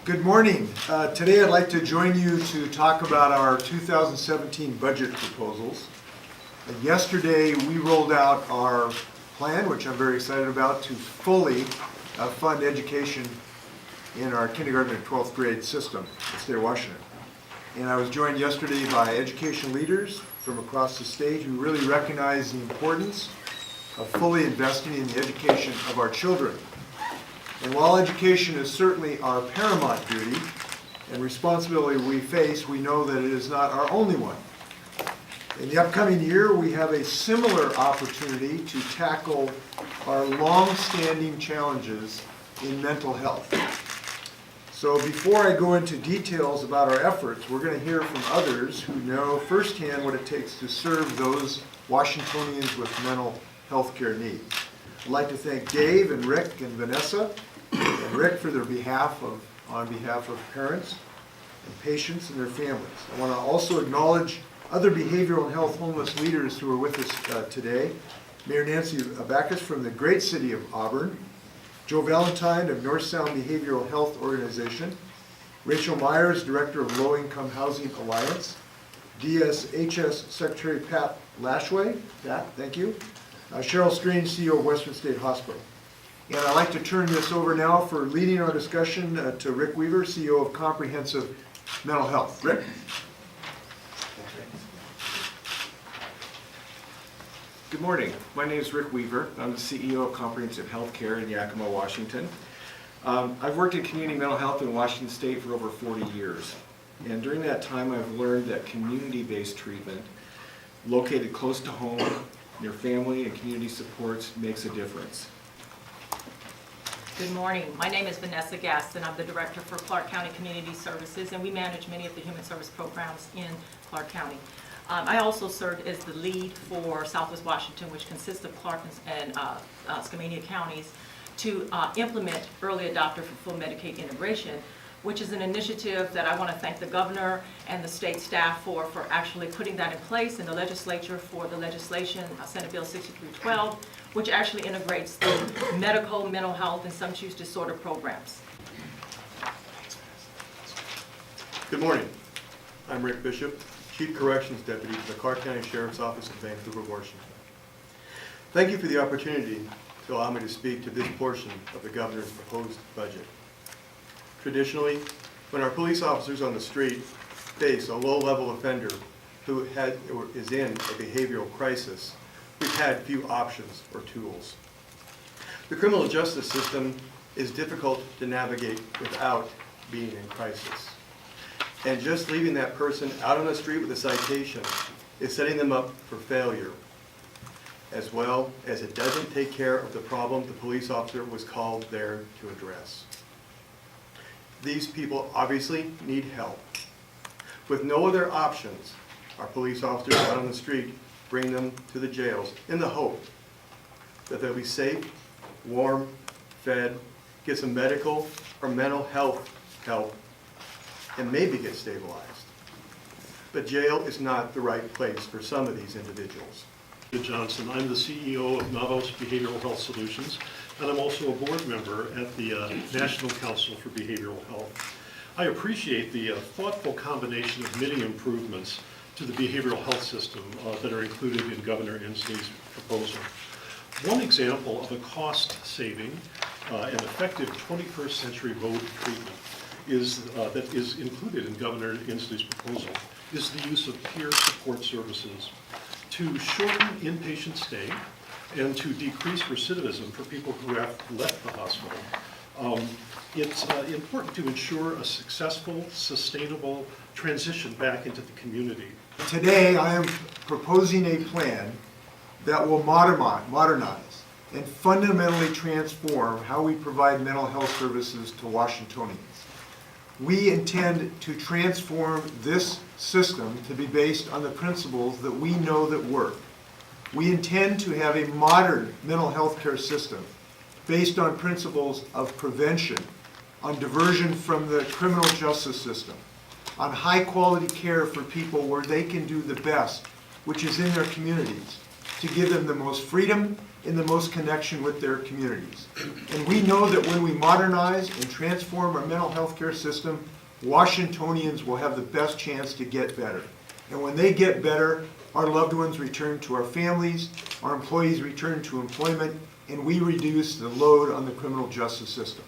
Good morning. Today I'd like to join you to talk about our 2017 budget proposals. Yesterday we rolled out our plan, which I'm very excited about, to fully fund education in our kindergarten and 12th grade system in the state of Washington. And I was joined yesterday by education leaders from across the state who really recognize the importance of fully investing in the education of our children. And while education is certainly our paramount duty and responsibility we face, we know that it is not our only one. In the upcoming year, we have a similar opportunity to tackle our long-standing challenges in mental health. So before I go into details about our efforts, we're going to hear from others who know firsthand what it takes to serve those Washingtonians with mental health care needs. I'd like to thank Dave and Rick and Vanessa and Rick for their on behalf of parents and patients and their families. I want to also acknowledge other behavioral and health homeless leaders who are with us today. Mayor Nancy Backus from the great city of Auburn, Joe Valentine of North Sound Behavioral Health Organization, Rachel Myers, Director of Low Income Housing Alliance, DSHS Secretary Pat Lashway, Pat, thank you, Cheryl Strange, CEO of Western State Hospital. And I'd like to turn this over now for leading our discussion to Rick Weaver, CEO of Comprehensive Mental Health. Rick? Good morning. My name is Rick Weaver. I'm the CEO of Comprehensive Healthcare in Yakima, Washington. I've worked in community mental health in Washington State for over 40 years. And during that time, I've learned that community-based treatment, located close to home, near family and community supports, makes a difference. Good morning. My name is Vanessa Gaston. I'm the Director for Clark County Community Services, and we manage many of the human service programs in Clark County. I also served as the lead for Southwest Washington, which consists of Clark and Skamania counties, to implement early adopter for full Medicaid integration, which is an initiative that I want to thank the governor and the state staff for actually putting that in place in the legislature for the legislation, Senate Bill 6312, which actually integrates the medical, mental health, and substance use disorder programs. Good morning. I'm Rick Bishop, Chief Corrections Deputy for the Clark County Sheriff's Office in Vancouver, Washington. Thank you for the opportunity to allow me to speak to this portion of the governor's proposed budget. Traditionally, when our police officers on the street face a low-level offender who is in a behavioral crisis, we've had few options or tools. The criminal justice system is difficult to navigate without being in crisis. And just leaving that person out on the street with a citation is setting them up for failure, as well as it doesn't take care of the problem the police officer was called there to address. These people obviously need help. With no other options, our police officers out on the street bring them to the jails in the hope that they'll be safe, warm, fed, get some medical or mental health help, and maybe get stabilized. But jail is not the right place for some of these individuals. Johnson. I'm the CEO of Navos Behavioral Health Solutions, and I'm also a board member at the National Council for Behavioral Health. I appreciate the thoughtful combination of many improvements to the behavioral health system that are included in Governor Inslee's proposal. One example of a cost-saving and effective 21st century mode of treatment that is included in Governor Inslee's proposal is the use of peer support services to shorten inpatient stay and to decrease recidivism for people who have left the hospital. It's important to ensure a successful, sustainable transition back into the community. Today I am proposing a plan that will modernize and fundamentally transform how we provide mental health services to Washingtonians. We intend to transform this system to be based on the principles that we know that work. We intend to have a modern mental health care system based on principles of prevention, on diversion from the criminal justice system, on high quality care for people where they can do the best, which is in their communities, to give them the most freedom and the most connection with their communities. And we know that when we modernize and transform our mental health care system, Washingtonians will have the best chance to get better. And when they get better, our loved ones return to our families, our employees return to employment, and we reduce the load on the criminal justice system.